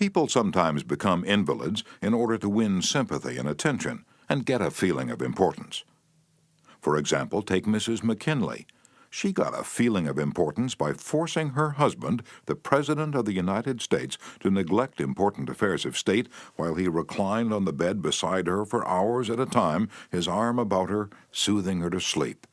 People sometimes become invalids in order to win sympathy and attention and get a feeling of importance. For example, take Mrs. McKinley. She got a feeling of importance by forcing her husband, the President of the United States, to neglect important affairs of state while he reclined on the bed beside her for hours at a time, his arm about her, soothing her to sleep.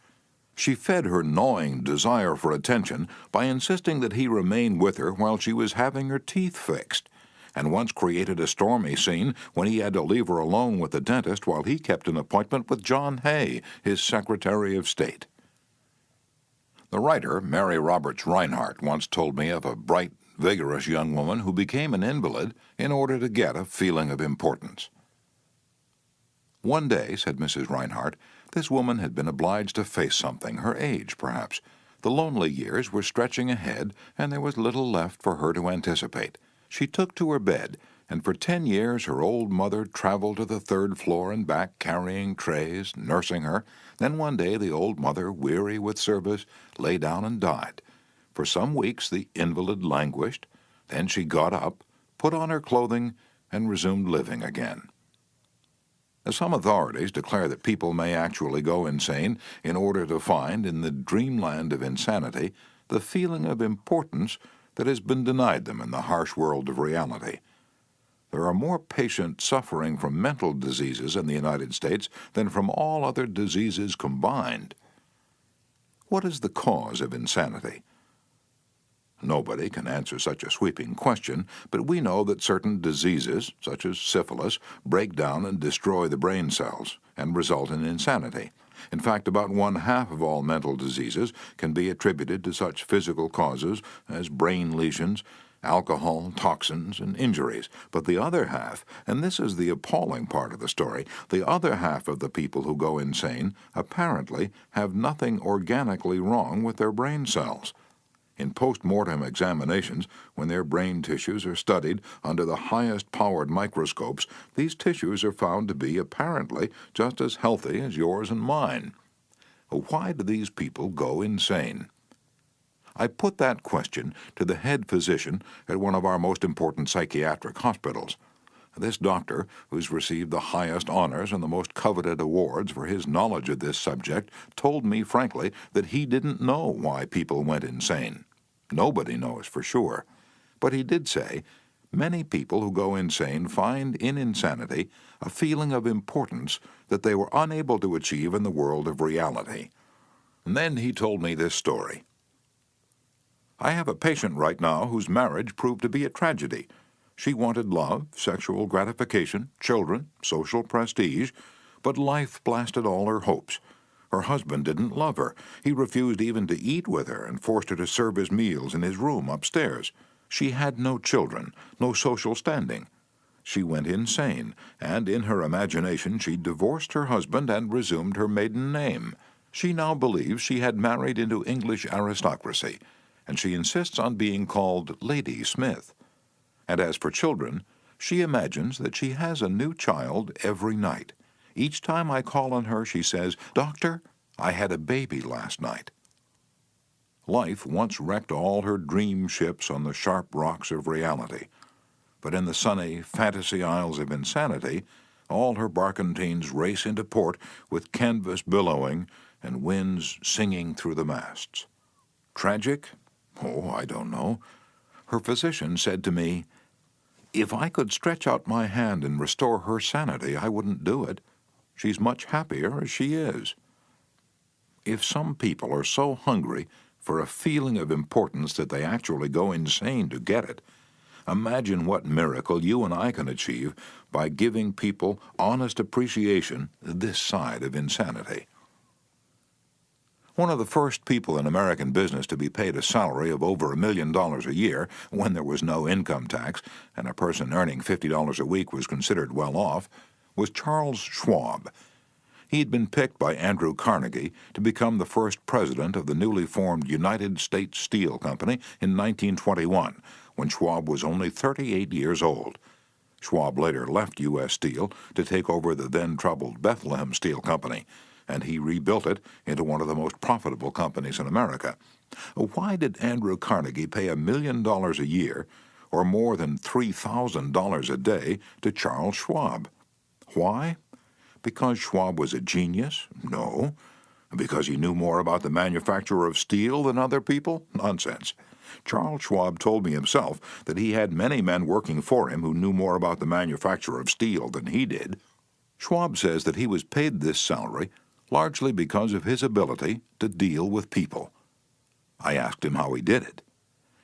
She fed her gnawing desire for attention by insisting that he remain with her while she was having her teeth fixed, and once created a stormy scene when he had to leave her alone with the dentist while he kept an appointment with John Hay, his Secretary of State. The writer, Mary Roberts Rinehart, once told me of a bright, vigorous young woman who became an invalid in order to get a feeling of importance. One day, said Mrs. Rinehart, this woman had been obliged to face something, her age perhaps. The lonely years were stretching ahead, and there was little left for her to anticipate. She took to her bed, and for 10 years her old mother traveled to the 3rd floor and back carrying trays, nursing her. Then one day the old mother, weary with service, lay down and died. For some weeks the invalid languished. Then she got up, put on her clothing, and resumed living again. Some authorities declare that people may actually go insane in order to find, in the dreamland of insanity, the feeling of importance that has been denied them in the harsh world of reality. There are more patients suffering from mental diseases in the United States than from all other diseases combined. What is the cause of insanity? Nobody can answer such a sweeping question, but we know that certain diseases, such as syphilis, break down and destroy the brain cells and result in insanity. In fact, about 1/2 of all mental diseases can be attributed to such physical causes as brain lesions, alcohol, toxins, and injuries. But the other half, and this is the appalling part of the story, the other half of the people who go insane apparently have nothing organically wrong with their brain cells. In post-mortem examinations, when their brain tissues are studied under the highest-powered microscopes, these tissues are found to be apparently just as healthy as yours and mine. Why do these people go insane? I put that question to the head physician at one of our most important psychiatric hospitals. This doctor, who's received the highest honors and the most coveted awards for his knowledge of this subject, told me frankly that he didn't know why people went insane. Nobody knows for sure. But he did say, many people who go insane find in insanity a feeling of importance that they were unable to achieve in the world of reality. And then he told me this story. I have a patient right now whose marriage proved to be a tragedy. She wanted love, sexual gratification, children, social prestige, but life blasted all her hopes. Her husband didn't love her. He refused even to eat with her and forced her to serve his meals in his room upstairs. She had no children, no social standing. She went insane, and in her imagination she divorced her husband and resumed her maiden name. She now believes she had married into English aristocracy, and she insists on being called Lady Smith. And as for children, she imagines that she has a new child every night. Each time I call on her, she says, "Doctor, I had a baby last night." Life once wrecked all her dream ships on the sharp rocks of reality. But in the sunny fantasy isles of insanity, all her barkentines race into port with canvas billowing and winds singing through the masts. Tragic? Oh, I don't know. Her physician said to me, "If I could stretch out my hand and restore her sanity, I wouldn't do it. She's much happier as she is." If some people are so hungry for a feeling of importance that they actually go insane to get it, imagine what miracle you and I can achieve by giving people honest appreciation this side of insanity. One of the first people in American business to be paid a salary of over $1 million a year when there was no income tax and a person earning $50 a week was considered well off was Charles Schwab. He had been picked by Andrew Carnegie to become the first president of the newly formed United States Steel Company in 1921, when Schwab was only 38 years old. Schwab later left U.S. Steel to take over the then-troubled Bethlehem Steel Company, and he rebuilt it into one of the most profitable companies in America. Why did Andrew Carnegie pay $1 million a year or more than $3,000 a day, to Charles Schwab. Why? Because Schwab was a genius? No. Because he knew more about the manufacture of steel than other people? Nonsense. Charles Schwab told me himself that he had many men working for him who knew more about the manufacture of steel than he did. Schwab says that he was paid this salary largely because of his ability to deal with people. I asked him how he did it.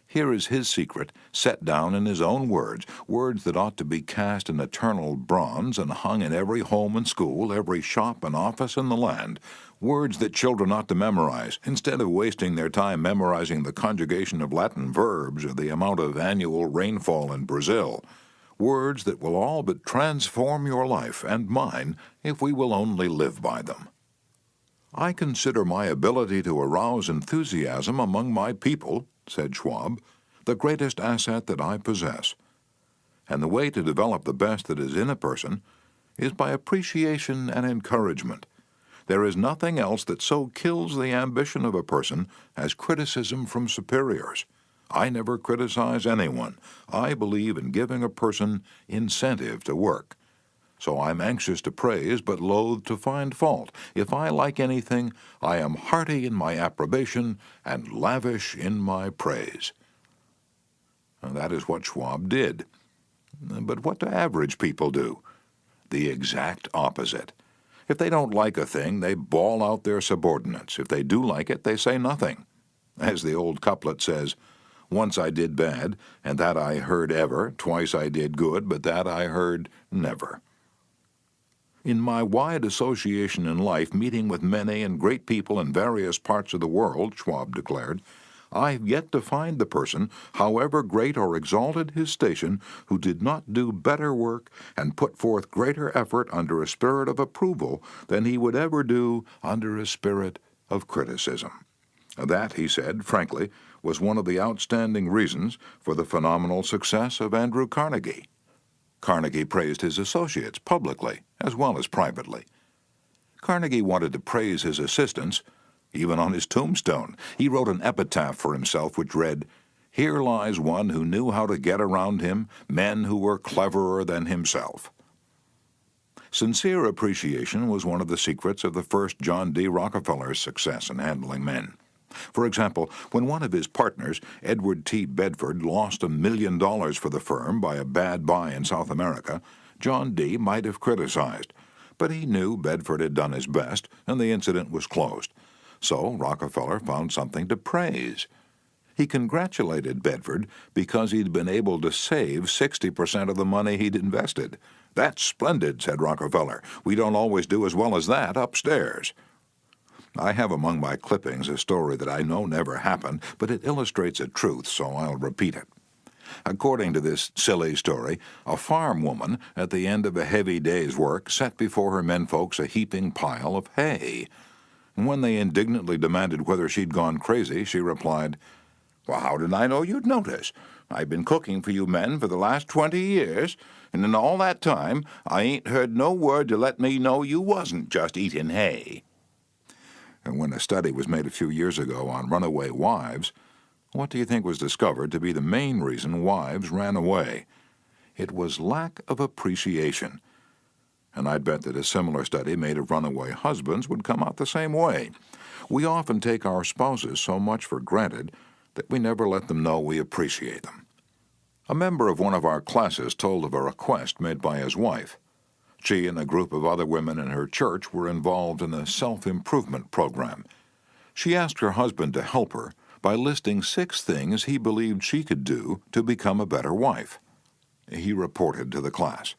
Here is his secret, set down in his own words, words that ought to be cast in eternal bronze and hung in every home and school, every shop and office in the land, words that children ought to memorize, instead of wasting their time memorizing the conjugation of Latin verbs or the amount of annual rainfall in Brazil, words that will all but transform your life and mine if we will only live by them. I consider my ability to arouse enthusiasm among my people, said Schwab, the greatest asset that I possess. And the way to develop the best that is in a person is by appreciation and encouragement. There is nothing else that so kills the ambition of a person as criticism from superiors. I never criticize anyone. I believe in giving a person incentive to work. So I'm anxious to praise, but loath to find fault. If I like anything, I am hearty in my approbation and lavish in my praise. And that is what Schwab did. But what do average people do? The exact opposite. If they don't like a thing, they bawl out their subordinates. If they do like it, they say nothing. As the old couplet says, once I did bad, and that I heard ever. Twice I did good, but that I heard never. In my wide association in life, meeting with many and great people in various parts of the world, Schwab declared, I have yet to find the person, however great or exalted his station, who did not do better work and put forth greater effort under a spirit of approval than he would ever do under a spirit of criticism. That, he said, frankly, was one of the outstanding reasons for the phenomenal success of Andrew Carnegie. Carnegie praised his associates publicly as well as privately. Carnegie wanted to praise his assistants, even on his tombstone. He wrote an epitaph for himself which read, "Here lies one who knew how to get around him men who were cleverer than himself." Sincere appreciation was one of the secrets of the first John D. Rockefeller's success in handling men. For example, when one of his partners, Edward T. Bedford, lost $1 million for the firm by a bad buy in South America, John D. might have criticized, but he knew Bedford had done his best and the incident was closed. So Rockefeller found something to praise. He congratulated Bedford because he'd been able to save 60% of the money he'd invested. "That's splendid," said Rockefeller. "We don't always do as well as that upstairs." I have among my clippings a story that I know never happened, but it illustrates a truth, so I'll repeat it. According to this silly story, a farm woman, at the end of a heavy day's work, set before her menfolks a heaping pile of hay. And when they indignantly demanded whether she'd gone crazy, she replied, "Well, how did I know you'd notice? I've been cooking for you men for the last 20 years, and in all that time I ain't heard no word to let me know you wasn't just eating hay." And when a study was made a few years ago on runaway wives, what do you think was discovered to be the main reason wives ran away? It was lack of appreciation. And I'd bet that a similar study made of runaway husbands would come out the same way. We often take our spouses so much for granted that we never let them know we appreciate them. A member of one of our classes told of a request made by his wife. She and a group of other women in her church were involved in a self-improvement program. She asked her husband to help her by listing 6 things he believed she could do to become a better wife. He reported to the class.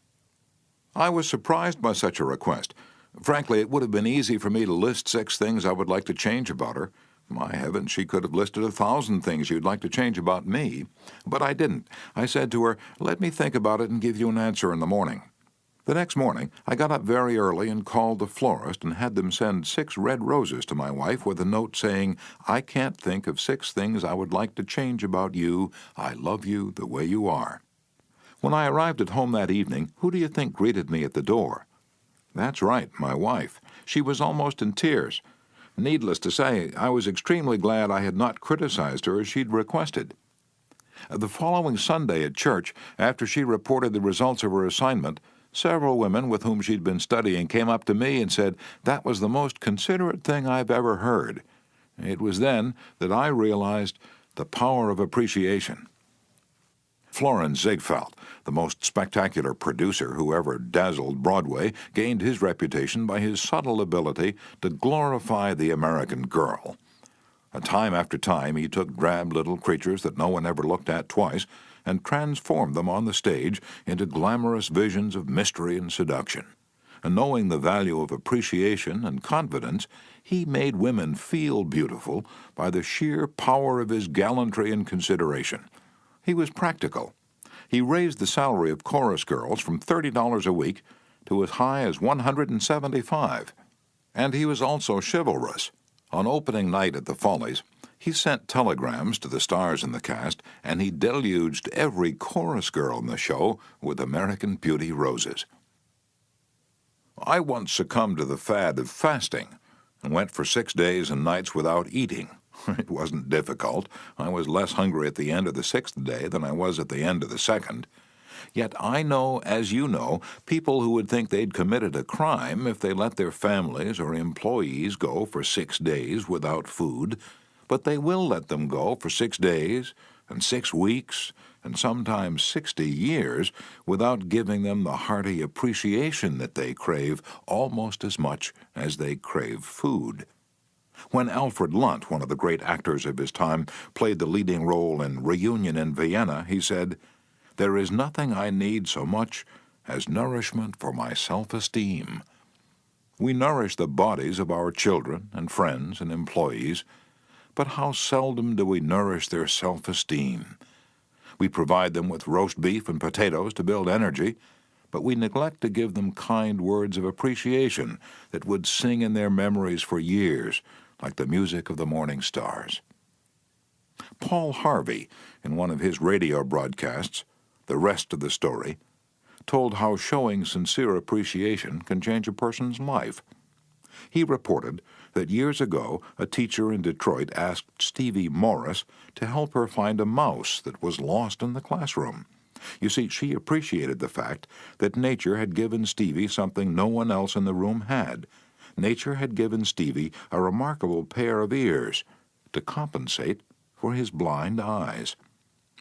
I was surprised by such a request. Frankly, it would have been easy for me to list 6 things I would like to change about her. My heavens, she could have listed 1,000 things you'd like to change about me. But I didn't. I said to her, "Let me think about it and give you an answer in the morning." The next morning, I got up very early and called the florist and had them send 6 red roses to my wife with a note saying, "I can't think of 6 things I would like to change about you. I love you the way you are." When I arrived at home that evening, who do you think greeted me at the door? That's right, my wife. She was almost in tears. Needless to say, I was extremely glad I had not criticized her as she'd requested. The following Sunday at church, after she reported the results of her assignment, several women with whom she'd been studying came up to me and said, "That was the most considerate thing I've ever heard." It was then that I realized the power of appreciation. Florenz Ziegfeld, the most spectacular producer who ever dazzled Broadway, gained his reputation by his subtle ability to glorify the American girl. Time after time, he took drab little creatures that no one ever looked at twice and transformed them on the stage into glamorous visions of mystery and seduction. And knowing the value of appreciation and confidence, he made women feel beautiful by the sheer power of his gallantry and consideration. He was practical. He raised the salary of chorus girls from $30 a week to as high as $175. And he was also chivalrous. On opening night at the Follies, he sent telegrams to the stars in the cast, and he deluged every chorus girl in the show with American Beauty roses. I once succumbed to the fad of fasting and went for 6 days and nights without eating. It wasn't difficult. I was less hungry at the end of the 6th day than I was at the end of the 2nd. Yet I know, as you know, people who would think they'd committed a crime if they let their families or employees go for 6 days without food, but they will let them go for 6 days and 6 weeks and sometimes 60 years without giving them the hearty appreciation that they crave almost as much as they crave food. When Alfred Lunt, one of the great actors of his time, played the leading role in Reunion in Vienna, he said, "There is nothing I need so much as nourishment for my self-esteem." We nourish the bodies of our children and friends and employees, but how seldom do we nourish their self-esteem? We provide them with roast beef and potatoes to build energy, but we neglect to give them kind words of appreciation that would sing in their memories for years, like the music of the morning stars. Paul Harvey, in one of his radio broadcasts, The Rest of the Story, told how showing sincere appreciation can change a person's life. He reported that years ago a teacher in Detroit asked Stevie Morris to help her find a mouse that was lost in the classroom. You see, she appreciated the fact that nature had given Stevie something no one else in the room had. Nature had given Stevie a remarkable pair of ears to compensate for his blind eyes.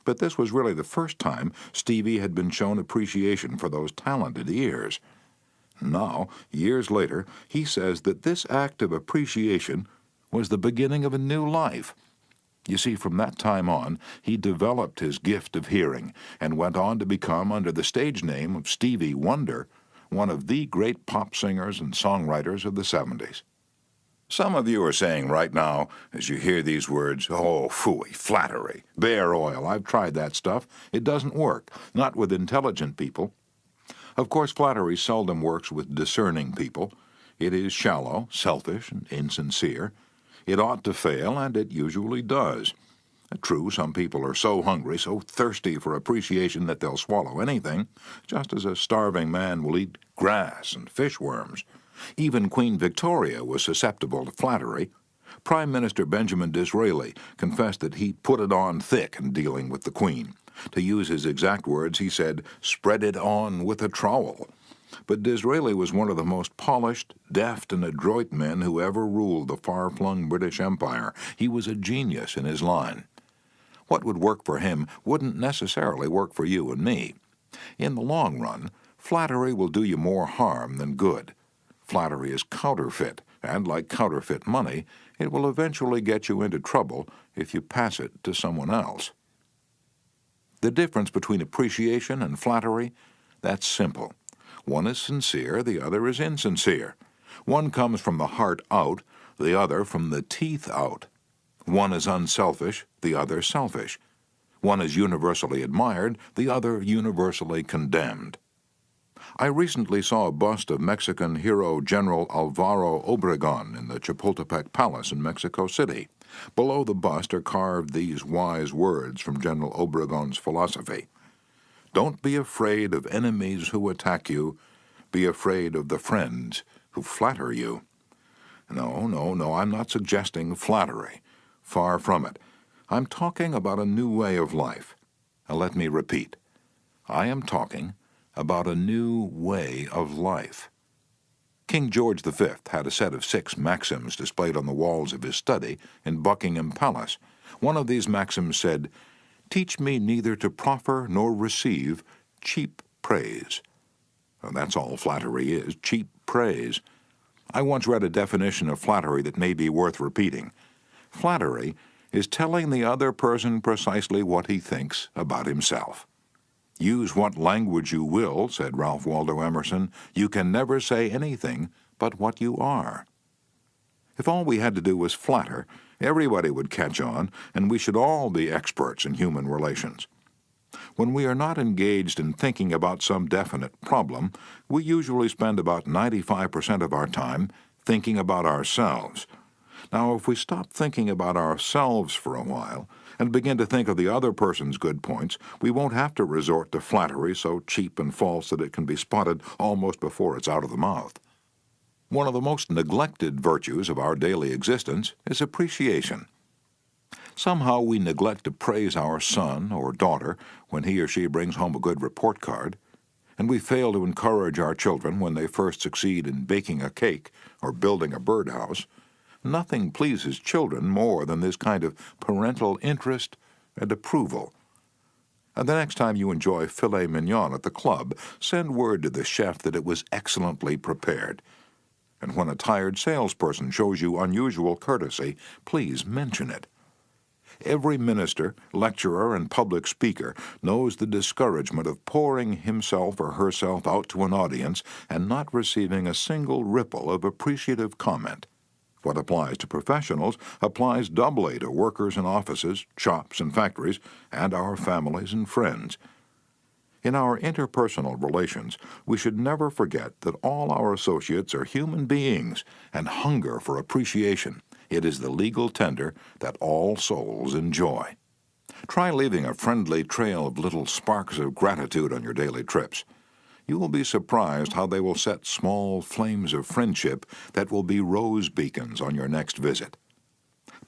But this was really the first time Stevie had been shown appreciation for those talented ears. Now, years later, he says that this act of appreciation was the beginning of a new life. You see, from that time on, he developed his gift of hearing and went on to become, under the stage name of Stevie Wonder, one of the great pop singers and songwriters of the 70s. Some of you are saying right now, as you hear these words, "Oh, phooey, flattery, bear oil, I've tried that stuff. It doesn't work, not with intelligent people." Of course, flattery seldom works with discerning people. It is shallow, selfish, and insincere. It ought to fail, and it usually does. True, some people are so hungry, so thirsty for appreciation that they'll swallow anything, just as a starving man will eat grass and fishworms. Even Queen Victoria was susceptible to flattery. Prime Minister Benjamin Disraeli confessed that he put it on thick in dealing with the Queen. To use his exact words, he said, "Spread it on with a trowel." But Disraeli was one of the most polished, deft, and adroit men who ever ruled the far-flung British Empire. He was a genius in his line. What would work for him wouldn't necessarily work for you and me. In the long run, flattery will do you more harm than good. Flattery is counterfeit, and like counterfeit money, it will eventually get you into trouble if you pass it to someone else. The difference between appreciation and flattery, that's simple. One is sincere, the other is insincere. One comes from the heart out, the other from the teeth out. One is unselfish, the other selfish. One is universally admired, the other universally condemned. I recently saw a bust of Mexican hero General Alvaro Obregón in the Chapultepec Palace in Mexico City. Below the bust are carved these wise words from General Obregón's philosophy. "Don't be afraid of enemies who attack you. Be afraid of the friends who flatter you." No, I'm not suggesting flattery. Far from it. I'm talking about a new way of life, Let me repeat. I am talking about a new way of life. King George V had a set of 6 maxims displayed on the walls of his study in Buckingham Palace. One of these maxims said, "Teach me neither to proffer nor receive cheap praise." Well, that's all flattery is, cheap praise. I once read a definition of flattery that may be worth repeating. Flattery is telling the other person precisely what he thinks about himself. "Use what language you will," said Ralph Waldo Emerson, "you can never say anything but what you are." If all we had to do was flatter, everybody would catch on, and we should all be experts in human relations. When we are not engaged in thinking about some definite problem, we usually spend about 95% of our time thinking about ourselves. Now, if we stop thinking about ourselves for a while and begin to think of the other person's good points, we won't have to resort to flattery so cheap and false that it can be spotted almost before it's out of the mouth. One of the most neglected virtues of our daily existence is appreciation. Somehow we neglect to praise our son or daughter when he or she brings home a good report card, and we fail to encourage our children when they first succeed in baking a cake or building a birdhouse. Nothing pleases children more than this kind of parental interest and approval. And the next time you enjoy filet mignon at the club, send word to the chef that it was excellently prepared. And when a tired salesperson shows you unusual courtesy, please mention it. Every minister, lecturer, and public speaker knows the discouragement of pouring himself or herself out to an audience and not receiving a single ripple of appreciative comment. What applies to professionals applies doubly to workers in offices, shops, and factories, and our families and friends. In our interpersonal relations, we should never forget that all our associates are human beings and hunger for appreciation. It is the legal tender that all souls enjoy. Try leaving a friendly trail of little sparks of gratitude on your daily trips. You will be surprised how they will set small flames of friendship that will be rose beacons on your next visit.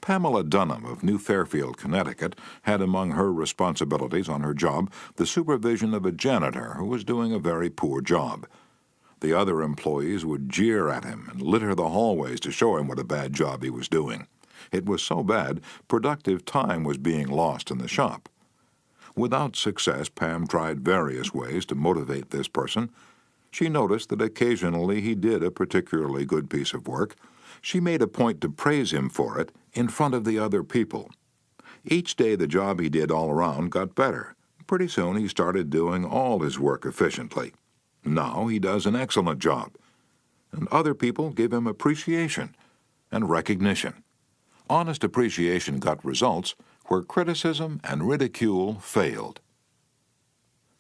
Pamela Dunham of New Fairfield, Connecticut, had among her responsibilities on her job the supervision of a janitor who was doing a very poor job. The other employees would jeer at him and litter the hallways to show him what a bad job he was doing. It was so bad, productive time was being lost in the shop. Without success, Pam tried various ways to motivate this person. She noticed that occasionally he did a particularly good piece of work. She made a point to praise him for it in front of the other people. Each day the job he did all around got better. Pretty soon he started doing all his work efficiently. Now he does an excellent job, and other people give him appreciation and recognition. Honest appreciation got results where criticism and ridicule failed.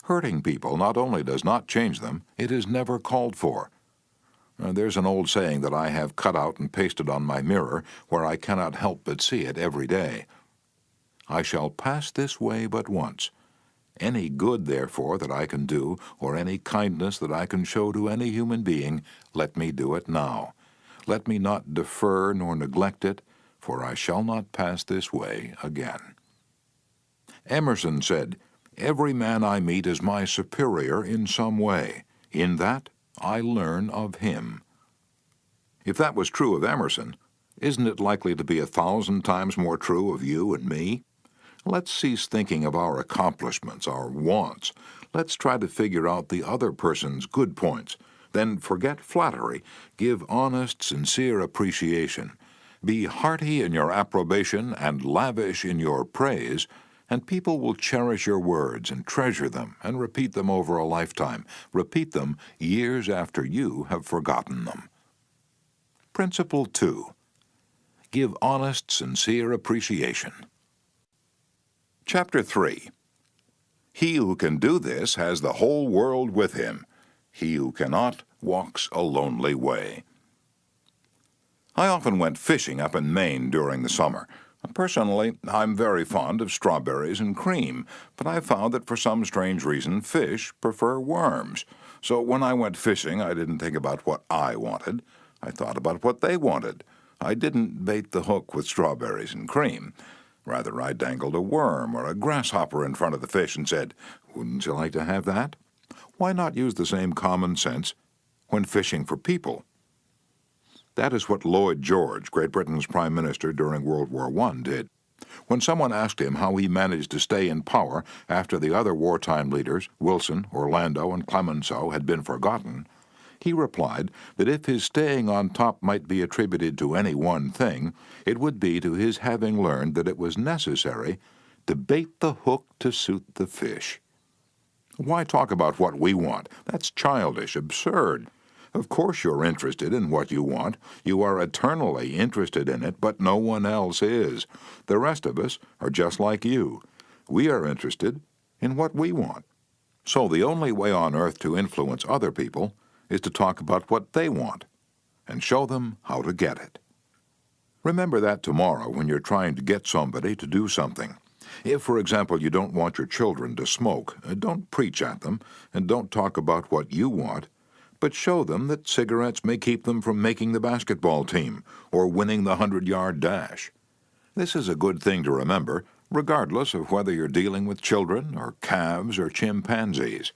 Hurting people not only does not change them, it is never called for. There's an old saying that I have cut out and pasted on my mirror where I cannot help but see it every day. I shall pass this way but once. Any good, therefore, that I can do, or any kindness that I can show to any human being, let me do it now. Let me not defer nor neglect it, for I shall not pass this way again. Emerson said, "Every man I meet is my superior in some way. In that I learn of him." If that was true of Emerson, isn't it likely to be 1,000 times more true of you and me? Let's cease thinking of our accomplishments, our wants. Let's try to figure out the other person's good points. Then forget flattery. Give honest, sincere appreciation. Be hearty in your approbation and lavish in your praise, and people will cherish your words and treasure them and repeat them over a lifetime. Repeat them years after you have forgotten them. Principle 2. Give honest, sincere appreciation. Chapter 3. He who can do this has the whole world with him. He who cannot walks a lonely way. I often went fishing up in Maine during the summer. Personally, I'm very fond of strawberries and cream, but I found that for some strange reason fish prefer worms. So when I went fishing, I didn't think about what I wanted. I thought about what they wanted. I didn't bait the hook with strawberries and cream. Rather, I dangled a worm or a grasshopper in front of the fish and said, "Wouldn't you like to have that?" Why not use the same common sense when fishing for people? That is what Lloyd George, Great Britain's Prime Minister during World War I, did. When someone asked him how he managed to stay in power after the other wartime leaders, Wilson, Orlando, and Clemenceau, had been forgotten, he replied that if his staying on top might be attributed to any one thing, it would be to his having learned that it was necessary to bait the hook to suit the fish. Why talk about what we want? That's childish, absurd. Of course you're interested in what you want. You are eternally interested in it, but no one else is. The rest of us are just like you. We are interested in what we want. So the only way on earth to influence other people is to talk about what they want and show them how to get it. Remember that tomorrow when you're trying to get somebody to do something. If, for example, you don't want your children to smoke, don't preach at them and don't talk about what you want, but show them that cigarettes may keep them from making the basketball team or winning the 100-yard dash. This is a good thing to remember, regardless of whether you're dealing with children or calves or chimpanzees.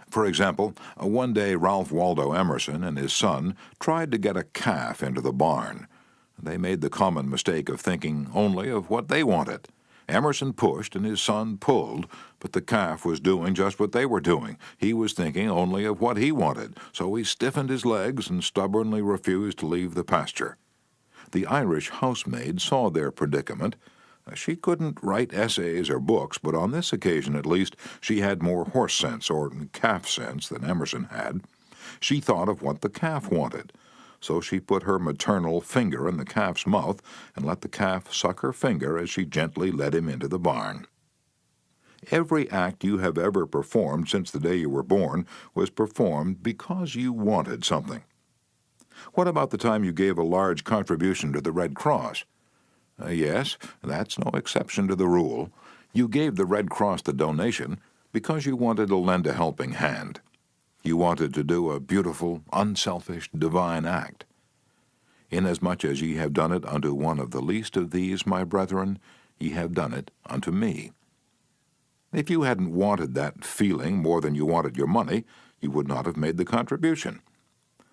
For example, one day Ralph Waldo Emerson and his son tried to get a calf into the barn. They made the common mistake of thinking only of what they wanted. Emerson pushed and his son pulled, but the calf was doing just what they were doing. He was thinking only of what he wanted, so he stiffened his legs and stubbornly refused to leave the pasture. The Irish housemaid saw their predicament. She couldn't write essays or books, but on this occasion at least she had more horse sense or calf sense than Emerson had. She thought of what the calf wanted. So she put her maternal finger in the calf's mouth and let the calf suck her finger as she gently led him into the barn. Every act you have ever performed since the day you were born was performed because you wanted something. What about the time you gave a large contribution to the Red Cross? Yes, that's no exception to the rule. You gave the Red Cross the donation because you wanted to lend a helping hand. You wanted to do a beautiful, unselfish, divine act. Inasmuch as ye have done it unto one of the least of these, my brethren, ye have done it unto me. If you hadn't wanted that feeling more than you wanted your money, you would not have made the contribution.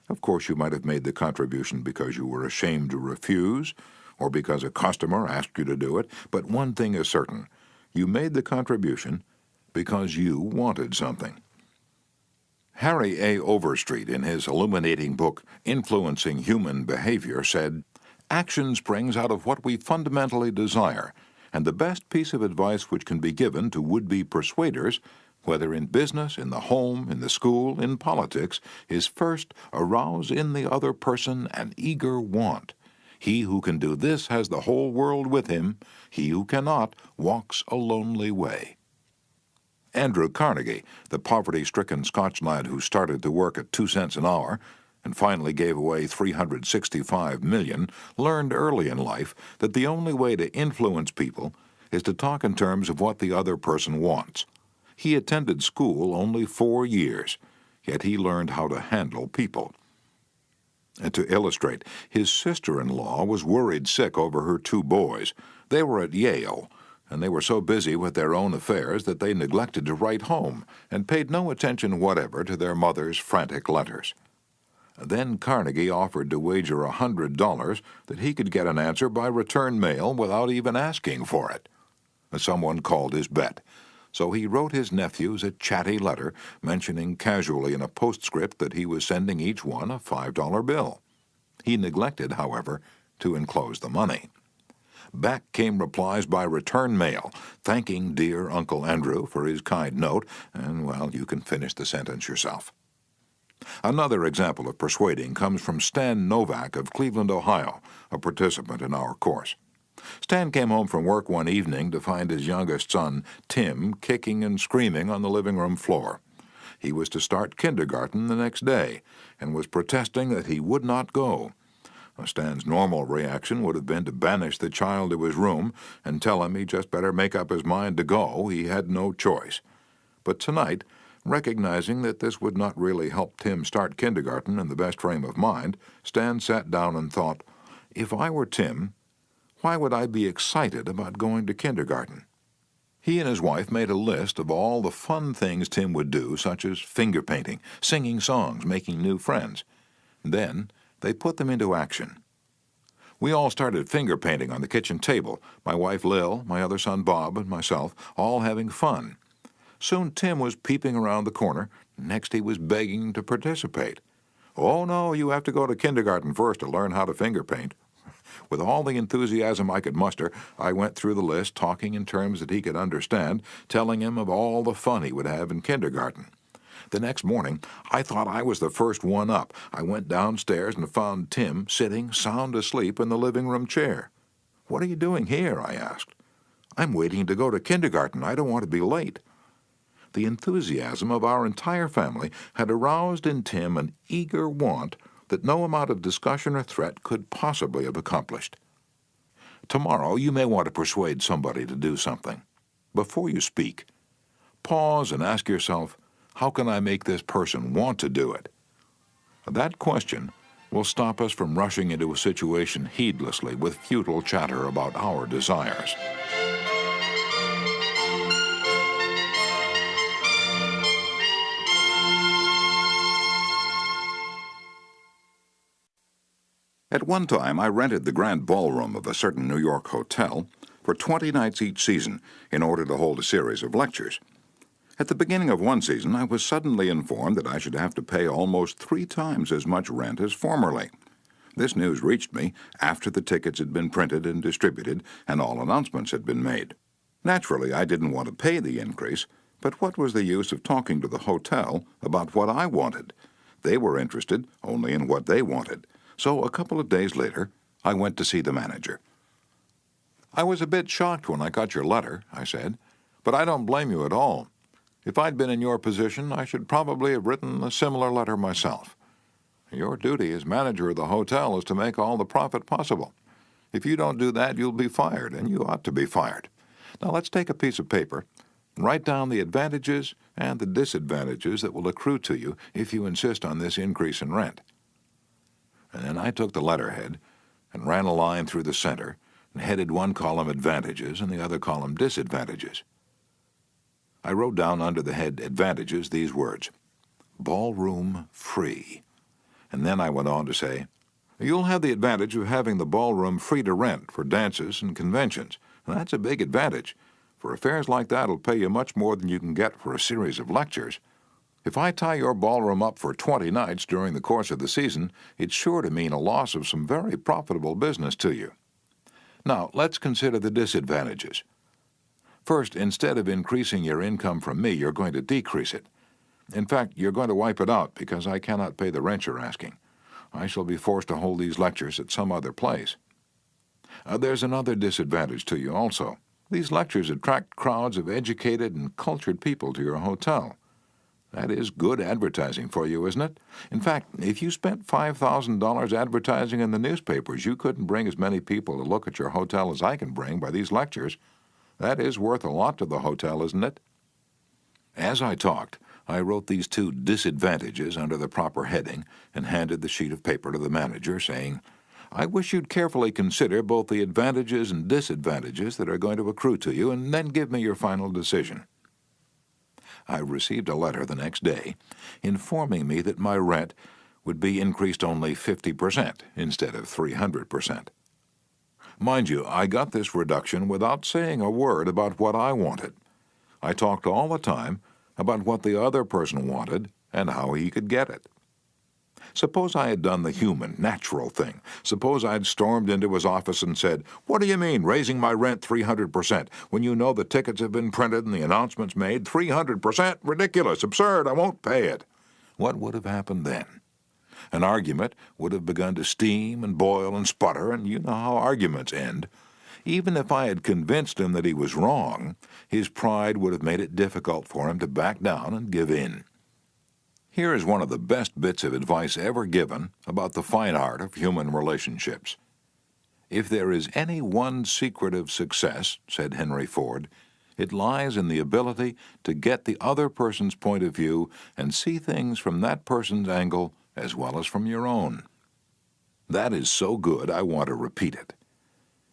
Of course, you might have made the contribution because you were ashamed to refuse, or because a customer asked you to do it, but one thing is certain. You made the contribution because you wanted something. Harry A. Overstreet, in his illuminating book, Influencing Human Behavior, said, "Action springs out of what we fundamentally desire, and the best piece of advice which can be given to would-be persuaders, whether in business, in the home, in the school, in politics, is first arouse in the other person an eager want. He who can do this has the whole world with him. He who cannot walks a lonely way." Andrew Carnegie, the poverty-stricken Scotch lad who started to work at 2 cents an hour and finally gave away $365 million, learned early in life that the only way to influence people is to talk in terms of what the other person wants. He attended school only 4 years, yet he learned how to handle people. And to illustrate, his sister-in-law was worried sick over her 2 boys. They were at Yale, and they were so busy with their own affairs that they neglected to write home and paid no attention whatever to their mother's frantic letters. Then Carnegie offered to wager $100 that he could get an answer by return mail without even asking for it. Someone called his bet, so he wrote his nephews a chatty letter mentioning casually in a postscript that he was sending each one a $5 bill. He neglected, however, to enclose the money. Back came replies by return mail, thanking dear Uncle Andrew for his kind note, and, well, you can finish the sentence yourself. Another example of persuading comes from Stan Novak of Cleveland, Ohio, a participant in our course. Stan came home from work one evening to find his youngest son, Tim, kicking and screaming on the living room floor. He was to start kindergarten the next day, and was protesting that he would not go. Stan's normal reaction would have been to banish the child to his room and tell him he just better make up his mind to go. He had no choice. But tonight, recognizing that this would not really help Tim start kindergarten in the best frame of mind, Stan sat down and thought, if I were Tim, Why would I be excited about going to kindergarten? He and his wife made a list of all the fun things Tim would do, such as finger painting, singing songs, making new friends. Then they put them into action. We all started finger painting on the kitchen table, my wife Lil, my other son Bob, and myself, all having fun. Soon Tim was peeping around the corner. Next he was begging to participate. "Oh no, you have to go to kindergarten first to learn how to finger paint." With all the enthusiasm I could muster, I went through the list, talking in terms that he could understand, telling him of all the fun he would have in kindergarten. The next morning, I thought I was the first one up. I went downstairs and found Tim sitting sound asleep in the living room chair. "What are you doing here?" I asked. "I'm waiting to go to kindergarten. I don't want to be late." The enthusiasm of our entire family had aroused in Tim an eager want that no amount of discussion or threat could possibly have accomplished. Tomorrow you may want to persuade somebody to do something. Before you speak, pause and ask yourself, how can I make this person want to do it? That question will stop us from rushing into a situation heedlessly with futile chatter about our desires. At one time, I rented the grand ballroom of a certain New York hotel for 20 nights each season in order to hold a series of lectures. At the beginning of one season, I was suddenly informed that I should have to pay almost 3 times as much rent as formerly. This news reached me after the tickets had been printed and distributed and all announcements had been made. Naturally, I didn't want to pay the increase, but what was the use of talking to the hotel about what I wanted? They were interested only in what they wanted. So a couple of days later, I went to see the manager. "I was a bit shocked when I got your letter," I said, "but I don't blame you at all. If I'd been in your position, I should probably have written a similar letter myself. Your duty as manager of the hotel is to make all the profit possible. If you don't do that, you'll be fired, and you ought to be fired. Now let's take a piece of paper and write down the advantages and the disadvantages that will accrue to you if you insist on this increase in rent." And then I took the letterhead and ran a line through the center and headed one column advantages and the other column disadvantages. I wrote down under the head advantages these words: ballroom free. And then I went on to say, "You'll have the advantage of having the ballroom free to rent for dances and conventions. And that's a big advantage, for affairs like that will pay you much more than you can get for a series of lectures. If I tie your ballroom up for 20 nights during the course of the season, it's sure to mean a loss of some very profitable business to you. Now, let's consider the disadvantages. First, instead of increasing your income from me, you're going to decrease it. In fact, you're going to wipe it out because I cannot pay the rent you're asking. I shall be forced to hold these lectures at some other place. There's another disadvantage to you also. These lectures attract crowds of educated and cultured people to your hotel. That is good advertising for you, isn't it? In fact, if you spent $5,000 advertising in the newspapers, you couldn't bring as many people to look at your hotel as I can bring by these lectures. That is worth a lot to the hotel, isn't it?" As I talked, I wrote these 2 disadvantages under the proper heading and handed the sheet of paper to the manager, saying, "I wish you'd carefully consider both the advantages and disadvantages that are going to accrue to you, and then give me your final decision." I received a letter the next day informing me that my rent would be increased only 50% instead of 300%. Mind you, I got this reduction without saying a word about what I wanted. I talked all the time about what the other person wanted and how he could get it. Suppose I had done the human, natural thing. Suppose I'd stormed into his office and said, "What do you mean, raising my rent 300%, when you know the tickets have been printed and the announcements made? 300%? Ridiculous, absurd, I won't pay it." What would have happened then? An argument would have begun to steam and boil and sputter, and you know how arguments end. Even if I had convinced him that he was wrong, his pride would have made it difficult for him to back down and give in. Here is one of the best bits of advice ever given about the fine art of human relationships. "If there is any one secret of success," said Henry Ford, "it lies in the ability to get the other person's point of view and see things from that person's angle as well as from your own." That is so good I want to repeat it.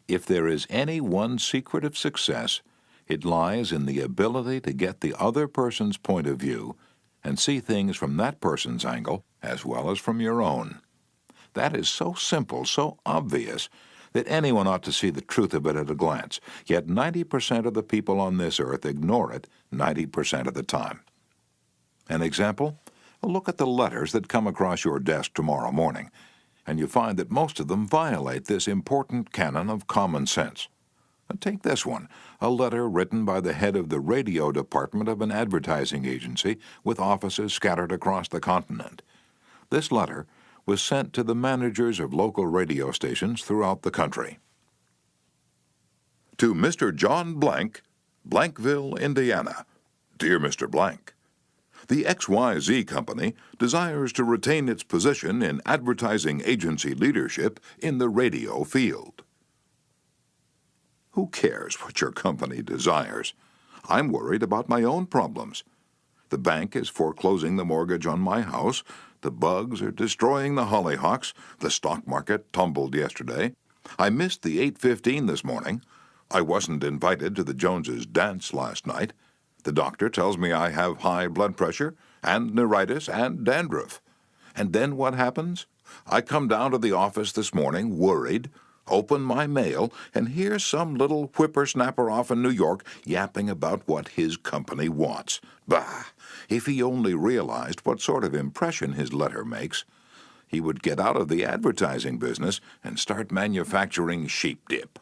If there is any one secret of success, it lies in the ability to get the other person's point of view and see things from that person's angle as well as from your own. That is so simple, so obvious, that anyone ought to see the truth of it at a glance, yet 90% of the people on this earth ignore it 90% of the time. An example? Look at the letters that come across your desk tomorrow morning, and you find that most of them violate this important canon of common sense. Take this one, a letter written by the head of the radio department of an advertising agency with offices scattered across the continent. This letter was sent to the managers of local radio stations throughout the country. To Mr. John Blank, Blankville, Indiana. Dear Mr. Blank, the XYZ Company desires to retain its position in advertising agency leadership in the radio field. Who cares what your company desires? I'm worried about my own problems. The bank is foreclosing the mortgage on my house. The bugs are destroying the hollyhocks. The stock market tumbled yesterday. I missed the 8:15 this morning. I wasn't invited to the Joneses' dance last night. The doctor tells me I have high blood pressure and neuritis and dandruff. And then what happens? I come down to the office this morning worried, open my mail, and hear some little whippersnapper off in New York yapping about what his company wants. Bah! If he only realized what sort of impression his letter makes, he would get out of the advertising business and start manufacturing sheep dip.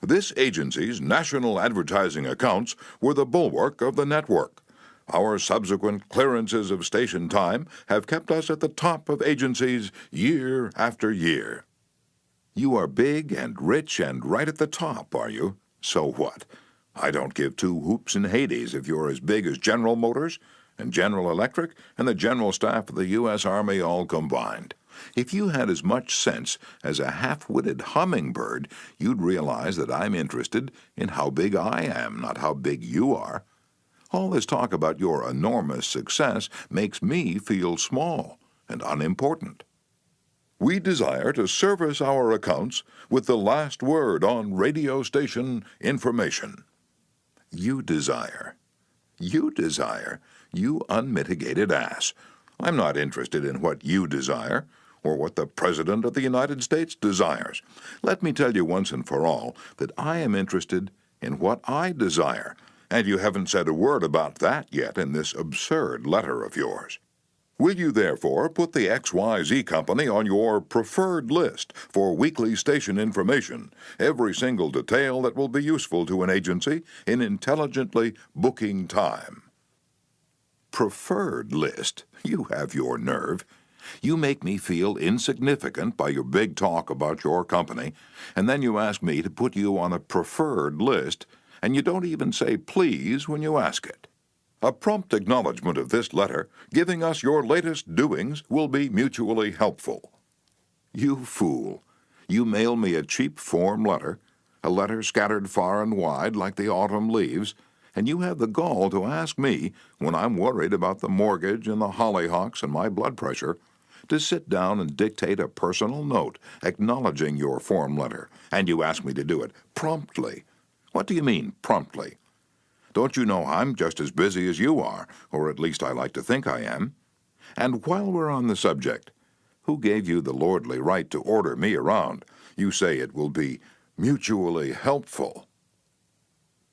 This agency's national advertising accounts were the bulwark of the network. Our subsequent clearances of station time have kept us at the top of agencies year after year. You are big and rich and right at the top, are you? So what? I don't give two hoops in Hades if you're as big as General Motors and General Electric and the General Staff of the U.S. Army all combined. If you had as much sense as a half-witted hummingbird, you'd realize that I'm interested in how big I am, not how big you are. All this talk about your enormous success makes me feel small and unimportant. We desire to service our accounts with the last word on radio station information. You desire. You desire. You unmitigated ass. I'm not interested in what you desire or what the President of the United States desires. Let me tell you once and for all that I am interested in what I desire, and you haven't said a word about that yet in this absurd letter of yours. Will you therefore put the XYZ Company on your preferred list for weekly station information, every single detail that will be useful to an agency in intelligently booking time? Preferred list? You have your nerve. You make me feel insignificant by your big talk about your company, and then you ask me to put you on a preferred list, and you don't even say please when you ask it. A prompt acknowledgement of this letter, giving us your latest doings, will be mutually helpful. You fool. You mail me a cheap form letter, a letter scattered far and wide like the autumn leaves, and you have the gall to ask me, when I'm worried about the mortgage and the hollyhocks and my blood pressure, to sit down and dictate a personal note acknowledging your form letter, and you ask me to do it promptly. What do you mean, promptly? Don't you know I'm just as busy as you are, or at least I like to think I am? And while we're on the subject, who gave you the lordly right to order me around? You say it will be mutually helpful.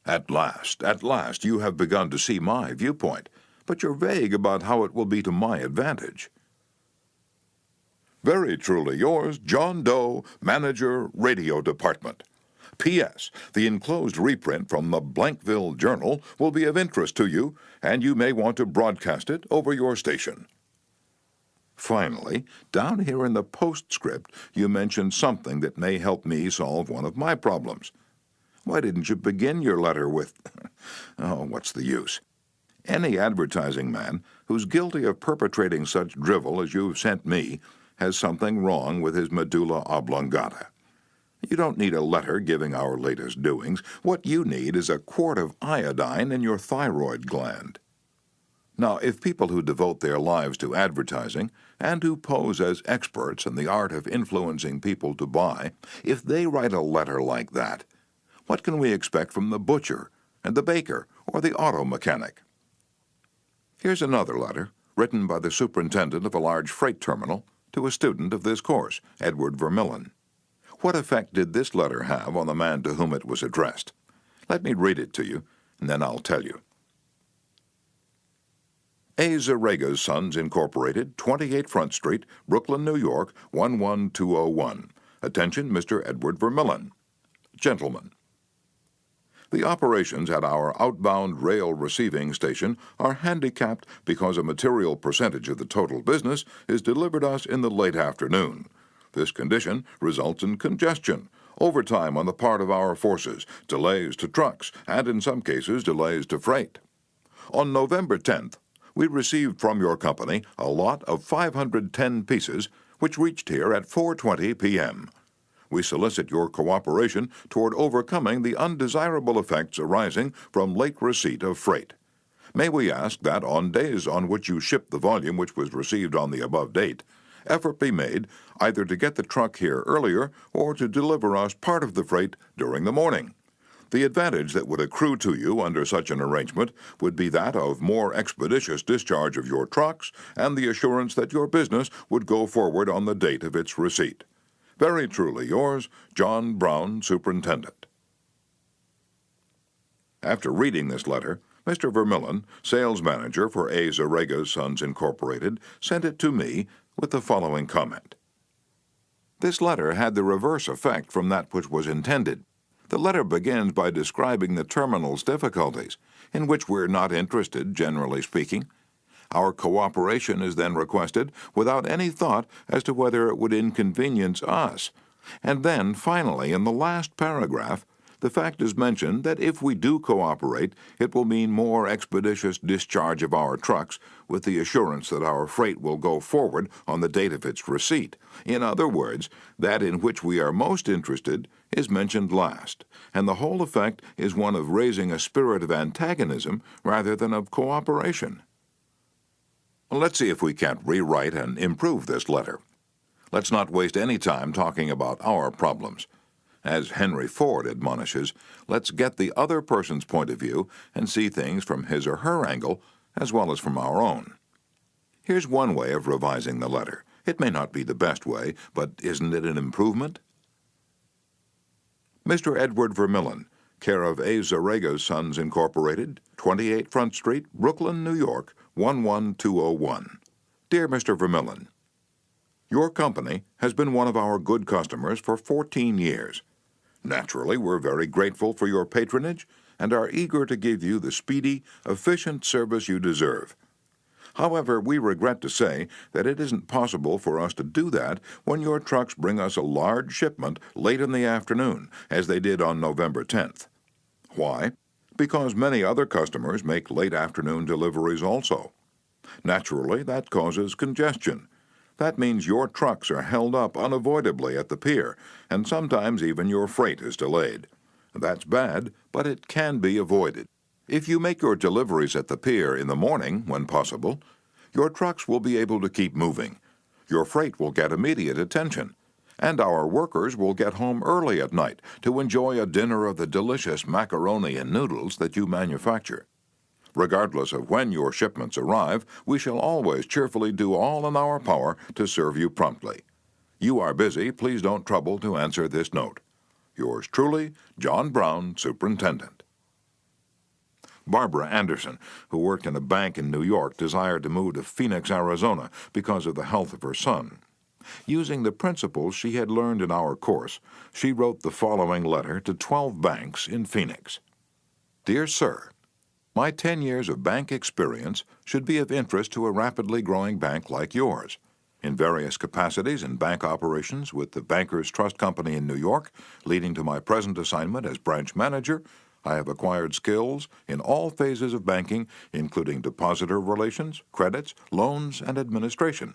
At last, you have begun to see my viewpoint, but you're vague about how it will be to my advantage. Very truly yours, John Doe, Manager, Radio Department. P.S. The enclosed reprint from the Blankville Journal will be of interest to you, and you may want to broadcast it over your station. Finally, down here in the postscript, you mention something that may help me solve one of my problems. Why didn't you begin your letter with, oh, what's the use? Any advertising man who's guilty of perpetrating such drivel as you've sent me has something wrong with his medulla oblongata. You don't need a letter giving our latest doings. What you need is a quart of iodine in your thyroid gland. Now, if people who devote their lives to advertising and who pose as experts in the art of influencing people to buy, if they write a letter like that, what can we expect from the butcher and the baker or the auto mechanic? Here's another letter written by the superintendent of a large freight terminal to a student of this course, Edward Vermillen. What effect did this letter have on the man to whom it was addressed? Let me read it to you, and then I'll tell you. A. Zarega's Sons, Incorporated, 28 Front Street, Brooklyn, New York, 11201. Attention, Mr. Edward Vermillen. Gentlemen, the operations at our outbound rail receiving station are handicapped because a material percentage of the total business is delivered us in the late afternoon. This condition results in congestion, overtime on the part of our forces, delays to trucks, and in some cases delays to freight. On November 10th, we received from your company a lot of 510 pieces, which reached here at 4:20 p.m. We solicit your cooperation toward overcoming the undesirable effects arising from late receipt of freight. May we ask that on days on which you ship the volume which was received on the above date, effort be made either to get the truck here earlier or to deliver us part of the freight during the morning. The advantage that would accrue to you under such an arrangement would be that of more expeditious discharge of your trucks and the assurance that your business would go forward on the date of its receipt. Very truly yours, John Brown, Superintendent. After reading this letter, Mr. Vermillen, sales manager for A. Zarega's Sons, Incorporated, sent it to me with the following comment. This letter had the reverse effect from that which was intended. The letter begins by describing the terminal's difficulties, in which we're not interested, generally speaking. Our cooperation is then requested without any thought as to whether it would inconvenience us. And then, finally, in the last paragraph, the fact is mentioned that if we do cooperate, it will mean more expeditious discharge of our trucks, with the assurance that our freight will go forward on the date of its receipt. In other words, that in which we are most interested is mentioned last, and the whole effect is one of raising a spirit of antagonism rather than of cooperation. Let's see if we can't rewrite and improve this letter. Let's not waste any time talking about our problems. As Henry Ford admonishes, let's get the other person's point of view and see things from his or her angle as well as from our own. Here's one way of revising the letter. It may not be the best way, but isn't it an improvement? Mr. Edward Vermillen, care of A. Zarega's Sons, Incorporated, 28 Front Street, Brooklyn, New York, 11201. Dear Mr. Vermillen, your company has been one of our good customers for 14 years. Naturally, we're very grateful for your patronage and are eager to give you the speedy, efficient service you deserve. However, we regret to say that it isn't possible for us to do that when your trucks bring us a large shipment late in the afternoon, as they did on November 10th. Why? Because many other customers make late afternoon deliveries also. Naturally, that causes congestion. That means your trucks are held up unavoidably at the pier, and sometimes even your freight is delayed. That's bad, but it can be avoided. If you make your deliveries at the pier in the morning, when possible, your trucks will be able to keep moving. Your freight will get immediate attention, and our workers will get home early at night to enjoy a dinner of the delicious macaroni and noodles that you manufacture. Regardless of when your shipments arrive, we shall always cheerfully do all in our power to serve you promptly. You are busy, please don't trouble to answer this note. Yours truly, John Brown, Superintendent. Barbara Anderson, who worked in a bank in New York, desired to move to Phoenix, Arizona because of the health of her son. Using the principles she had learned in our course, she wrote the following letter to 12 banks in Phoenix. Dear Sir, my 10 years of bank experience should be of interest to a rapidly growing bank like yours. In various capacities in bank operations with the Bankers Trust Company in New York, leading to my present assignment as branch manager, I have acquired skills in all phases of banking, including depositor relations, credits, loans, and administration.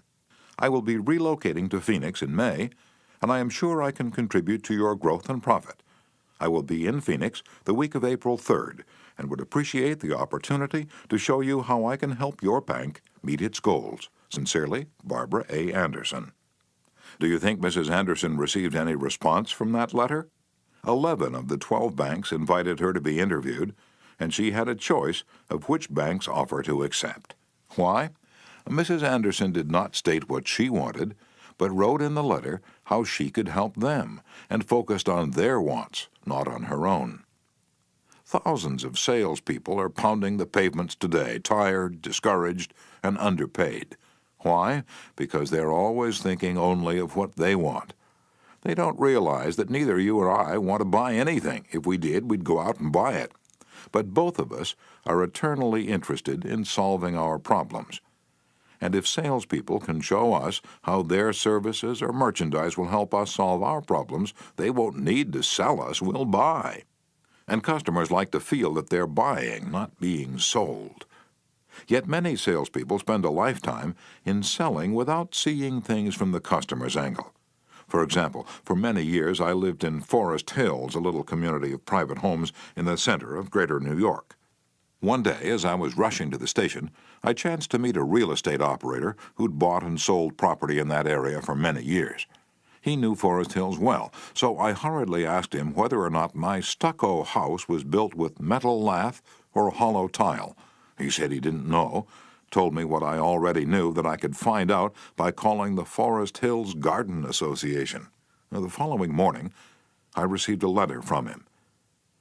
I will be relocating to Phoenix in May, and I am sure I can contribute to your growth and profit. I will be in Phoenix the week of April 3rd and would appreciate the opportunity to show you how I can help your bank meet its goals. Sincerely, Barbara A. Anderson. Do you think Mrs. Anderson received any response from that letter? 11 of the 12 banks invited her to be interviewed, and she had a choice of which bank's offer to accept. Why? Mrs. Anderson did not state what she wanted, but wrote in the letter how she could help them and focused on their wants, not on her own. Thousands of salespeople are pounding the pavements today, tired, discouraged, and underpaid. Why? Because they're always thinking only of what they want. They don't realize that neither you or I want to buy anything. If we did, we'd go out and buy it. But both of us are eternally interested in solving our problems. And if salespeople can show us how their services or merchandise will help us solve our problems, they won't need to sell us, we'll buy. And customers like to feel that they're buying, not being sold. Yet many salespeople spend a lifetime in selling without seeing things from the customer's angle. For example, for many years I lived in Forest Hills, a little community of private homes in the center of Greater New York. One day, as I was rushing to the station, I chanced to meet a real estate operator who'd bought and sold property in that area for many years. He knew Forest Hills well, so I hurriedly asked him whether or not my stucco house was built with metal lath or hollow tile. He said he didn't know, told me what I already knew, that I could find out by calling the Forest Hills Garden Association. Now, the following morning, I received a letter from him.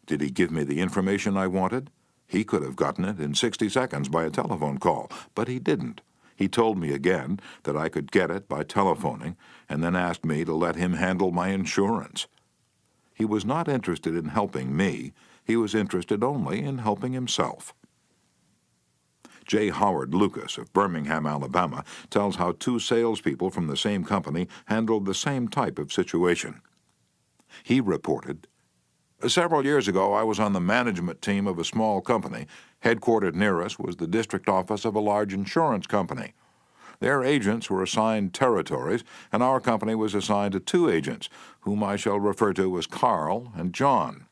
Did he give me the information I wanted? He could have gotten it in 60 seconds by a telephone call, but he didn't. He told me again that I could get it by telephoning, and then asked me to let him handle my insurance. He was not interested in helping me. He was interested only in helping himself. J. Howard Lucas of Birmingham, Alabama, tells how two salespeople from the same company handled the same type of situation. He reported, "Several years ago, I was on the management team of a small company. Headquartered near us was the district office of a large insurance company. Their agents were assigned territories, and our company was assigned to two agents, whom I shall refer to as Carl and John.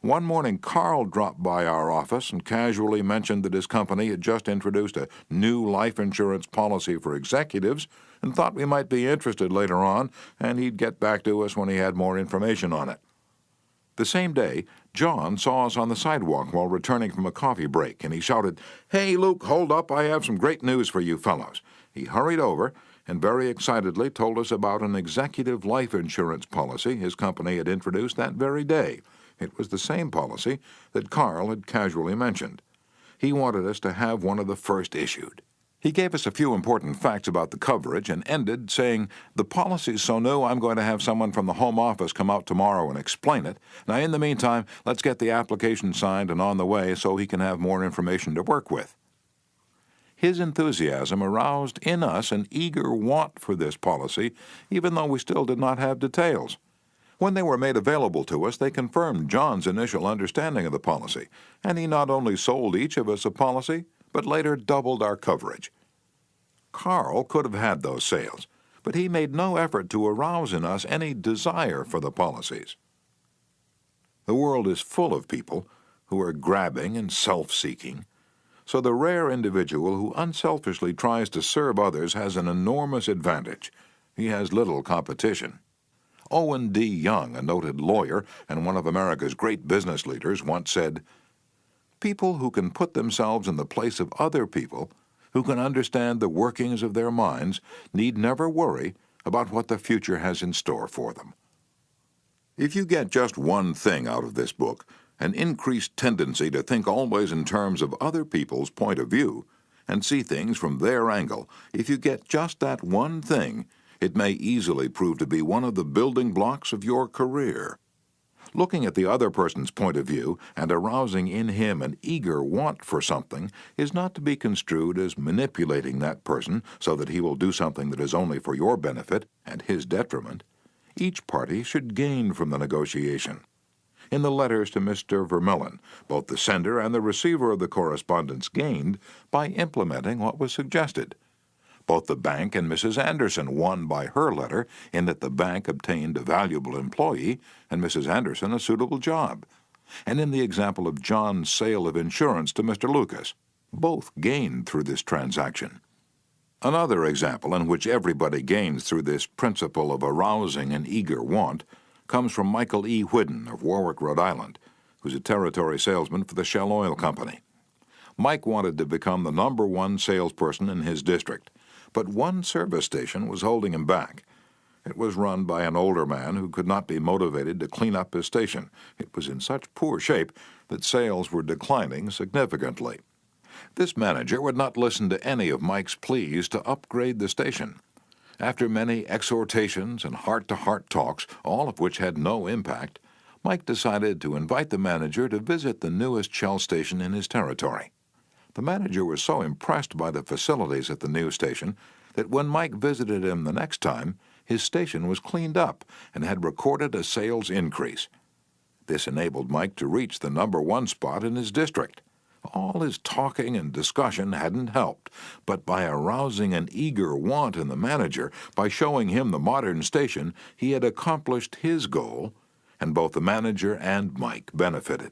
One morning, Carl dropped by our office and casually mentioned that his company had just introduced a new life insurance policy for executives and thought we might be interested later on, and he'd get back to us when he had more information on it. The same day, John saw us on the sidewalk while returning from a coffee break, and he shouted, 'Hey, Luke, hold up, I have some great news for you fellows.' He hurried over and very excitedly told us about an executive life insurance policy his company had introduced that very day. It was the same policy that Carl had casually mentioned. He wanted us to have one of the first issued. He gave us a few important facts about the coverage and ended saying, 'The policy's so new I'm going to have someone from the home office come out tomorrow and explain it. Now, in the meantime, let's get the application signed and on the way so he can have more information to work with.' His enthusiasm aroused in us an eager want for this policy, even though we still did not have details. When they were made available to us, they confirmed John's initial understanding of the policy, and he not only sold each of us a policy, but later doubled our coverage. Carl could have had those sales, but he made no effort to arouse in us any desire for the policies. The world is full of people who are grabbing and self-seeking, so the rare individual who unselfishly tries to serve others has an enormous advantage. He has little competition. Owen D. Young, a noted lawyer and one of America's great business leaders, once said, "People who can put themselves in the place of other people, who can understand the workings of their minds, need never worry about what the future has in store for them." If you get just one thing out of this book, an increased tendency to think always in terms of other people's point of view and see things from their angle, if you get just that one thing, it may easily prove to be one of the building blocks of your career. Looking at the other person's point of view and arousing in him an eager want for something is not to be construed as manipulating that person so that he will do something that is only for your benefit and his detriment. Each party should gain from the negotiation. In the letters to Mr. Vermillion, both the sender and the receiver of the correspondence gained by implementing what was suggested. Both the bank and Mrs. Anderson won by her letter in that the bank obtained a valuable employee and Mrs. Anderson a suitable job. And in the example of John's sale of insurance to Mr. Lucas, both gained through this transaction. Another example in which everybody gains through this principle of arousing an eager want comes from Michael E. Whidden of Warwick, Rhode Island, who's a territory salesman for the Shell Oil Company. Mike wanted to become the #1 salesperson in his district, but one service station was holding him back. It was run by an older man who could not be motivated to clean up his station. It was in such poor shape that sales were declining significantly. This manager would not listen to any of Mike's pleas to upgrade the station. After many exhortations and heart-to-heart talks, all of which had no impact, Mike decided to invite the manager to visit the newest Shell station in his territory. The manager was so impressed by the facilities at the new station that when Mike visited him the next time, his station was cleaned up and had recorded a sales increase. This enabled Mike to reach the #1 spot in his district. All his talking and discussion hadn't helped, but by arousing an eager want in the manager, by showing him the modern station, he had accomplished his goal, and both the manager and Mike benefited.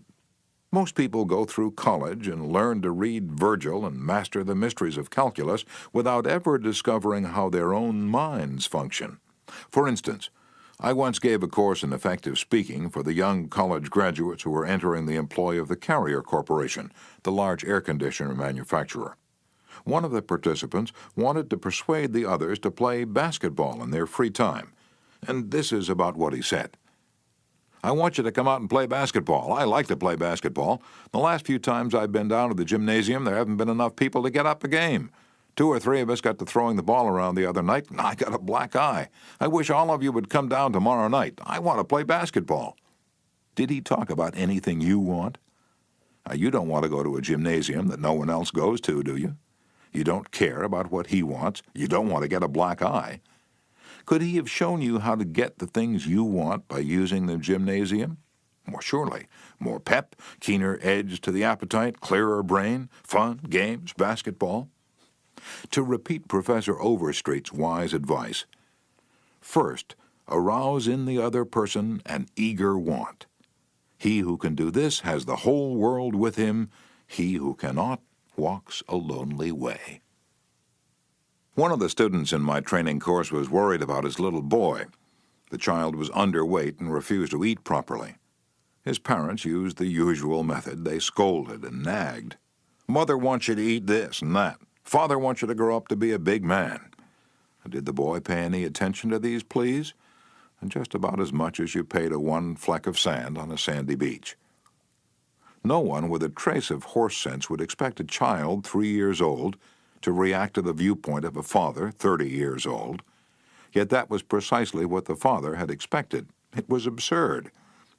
Most people go through college and learn to read Virgil and master the mysteries of calculus without ever discovering how their own minds function. For instance, I once gave a course in effective speaking for the young college graduates who were entering the employ of the Carrier Corporation, the large air conditioner manufacturer. One of the participants wanted to persuade the others to play basketball in their free time, and this is about what he said. "I want you to come out and play basketball. I like to play basketball. The last few times I've been down to the gymnasium, there haven't been enough people to get up a game. 2 or 3 of us got to throwing the ball around the other night, and I got a black eye. I wish all of you would come down tomorrow night. I want to play basketball." Did he talk about anything you want? Now, you don't want to go to a gymnasium that no one else goes to, do you? You don't care about what he wants. You don't want to get a black eye. Could he have shown you how to get the things you want by using the gymnasium? More surely. More pep, keener edge to the appetite, clearer brain, fun, games, basketball. To repeat Professor Overstreet's wise advice, first, arouse in the other person an eager want. He who can do this has the whole world with him. He who cannot walks a lonely way. One of the students in my training course was worried about his little boy. The child was underweight and refused to eat properly. His parents used the usual method. They scolded and nagged. "Mother wants you to eat this and that. Father wants you to grow up to be a big man." Did the boy pay any attention to these pleas? Just about as much as you pay to one fleck of sand on a sandy beach. No one with a trace of horse sense would expect a child 3 years old to react to the viewpoint of a father 30 years old. Yet that was precisely what the father had expected. It was absurd.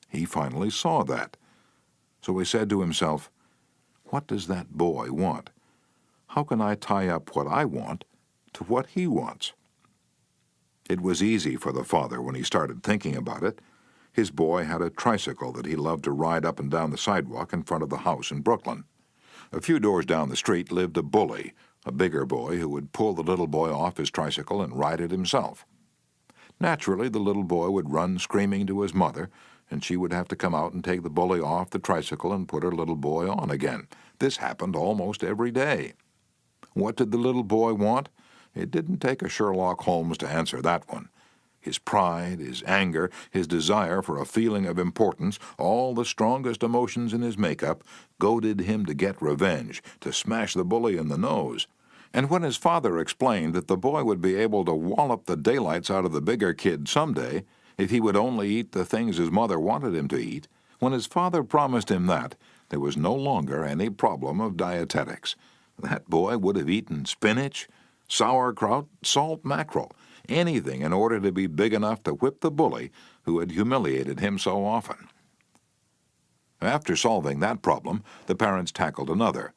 He finally saw that. So he said to himself, "What does that boy want? How can I tie up what I want to what he wants?" It was easy for the father when he started thinking about it. His boy had a tricycle that he loved to ride up and down the sidewalk in front of the house in Brooklyn. A few doors down the street lived a bully, a bigger boy who would pull the little boy off his tricycle and ride it himself. Naturally, the little boy would run screaming to his mother, and she would have to come out and take the bully off the tricycle and put her little boy on again. This happened almost every day. What did the little boy want? It didn't take a Sherlock Holmes to answer that one. His pride, his anger, his desire for a feeling of importance, all the strongest emotions in his makeup, goaded him to get revenge, to smash the bully in the nose. And when his father explained that the boy would be able to wallop the daylights out of the bigger kid someday if he would only eat the things his mother wanted him to eat, when his father promised him that, there was no longer any problem of dietetics. That boy would have eaten spinach, sauerkraut, salt mackerel, anything in order to be big enough to whip the bully who had humiliated him so often. After solving that problem, the parents tackled another.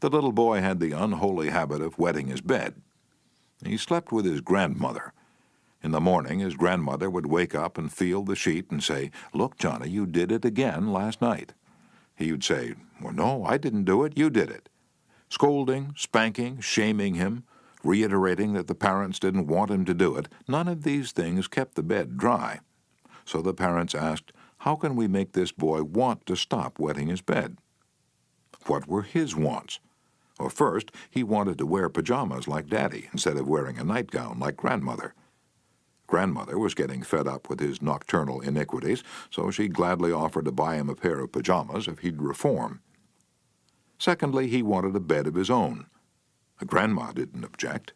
The little boy had the unholy habit of wetting his bed. He slept with his grandmother. In the morning, his grandmother would wake up and feel the sheet and say, "Look, Johnny, you did it again last night." He would say, "Well, no, I didn't do it, you did it." Scolding, spanking, shaming him, Reiterating that the parents didn't want him to do it, none of these things kept the bed dry. So the parents asked, how can we make this boy want to stop wetting his bed? What were his wants? Well, first, he wanted to wear pajamas like Daddy instead of wearing a nightgown like Grandmother. Grandmother was getting fed up with his nocturnal iniquities, so she gladly offered to buy him a pair of pajamas if he'd reform. Secondly, he wanted a bed of his own. Grandma didn't object.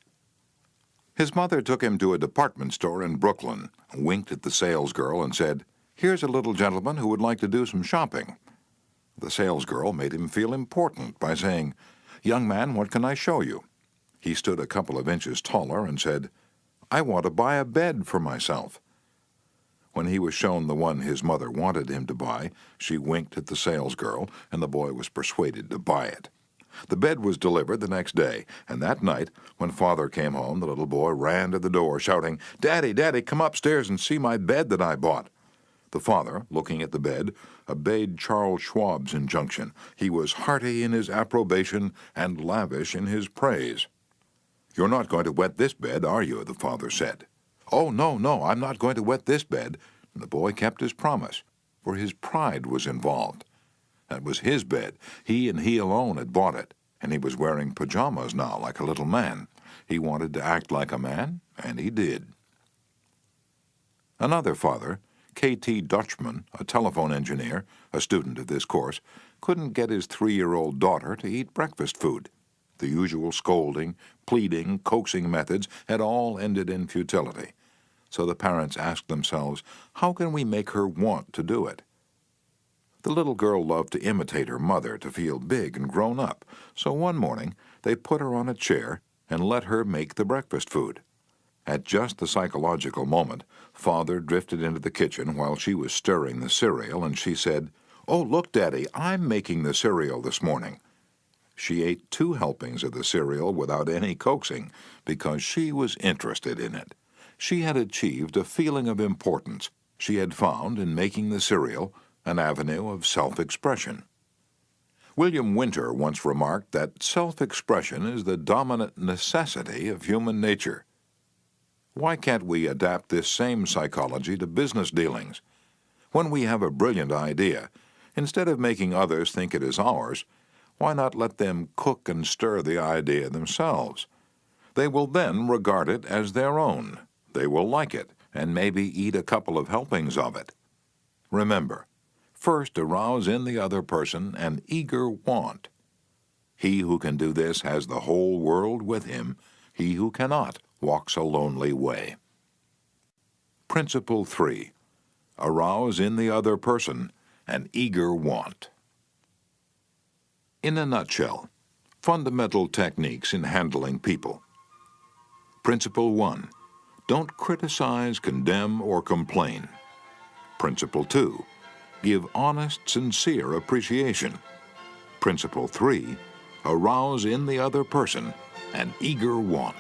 His mother took him to a department store in Brooklyn, winked at the salesgirl, and said, "Here's a little gentleman who would like to do some shopping." The salesgirl made him feel important by saying, "Young man, what can I show you?" He stood a couple of inches taller and said, "I want to buy a bed for myself." When he was shown the one his mother wanted him to buy, she winked at the salesgirl, and the boy was persuaded to buy it. The bed was delivered the next day, and that night, when Father came home, the little boy ran to the door, shouting, "Daddy, Daddy, come upstairs and see my bed that I bought." The father, looking at the bed, obeyed Charles Schwab's injunction. He was hearty in his approbation and lavish in his praise. "You're not going to wet this bed, are you?" the father said. "Oh, no, I'm not going to wet this bed." And the boy kept his promise, for his pride was involved. That was his bed. He and he alone had bought it, and he was wearing pajamas now like a little man. He wanted to act like a man, and he did. Another father, K.T. Dutchman, a telephone engineer, a student of this course, couldn't get his 3-year-old daughter to eat breakfast food. The usual scolding, pleading, coaxing methods had all ended in futility. So the parents asked themselves, how can we make her want to do it? The little girl loved to imitate her mother to feel big and grown up, so one morning they put her on a chair and let her make the breakfast food. At just the psychological moment, Father drifted into the kitchen while she was stirring the cereal, and she said, "Oh, look, Daddy, I'm making the cereal this morning." She ate 2 helpings of the cereal without any coaxing because she was interested in it. She had achieved a feeling of importance. She had found in making the cereal an avenue of self-expression. William Winter once remarked that self-expression is the dominant necessity of human nature. Why can't we adapt this same psychology to business dealings? When we have a brilliant idea, instead of making others think it is ours, why not let them cook and stir the idea themselves? They will then regard it as their own. They will like it, and maybe eat a couple of helpings of it. Remember, first arouse in the other person an eager want. He who can do this has the whole world with him. He who cannot walks a lonely way. Principle 3. Arouse in the other person an eager want. In a nutshell, fundamental techniques in handling people. Principle 1. Don't criticize, condemn, or complain. Principle 2. Give honest, sincere appreciation. Principle 3. Arouse in the other person an eager want.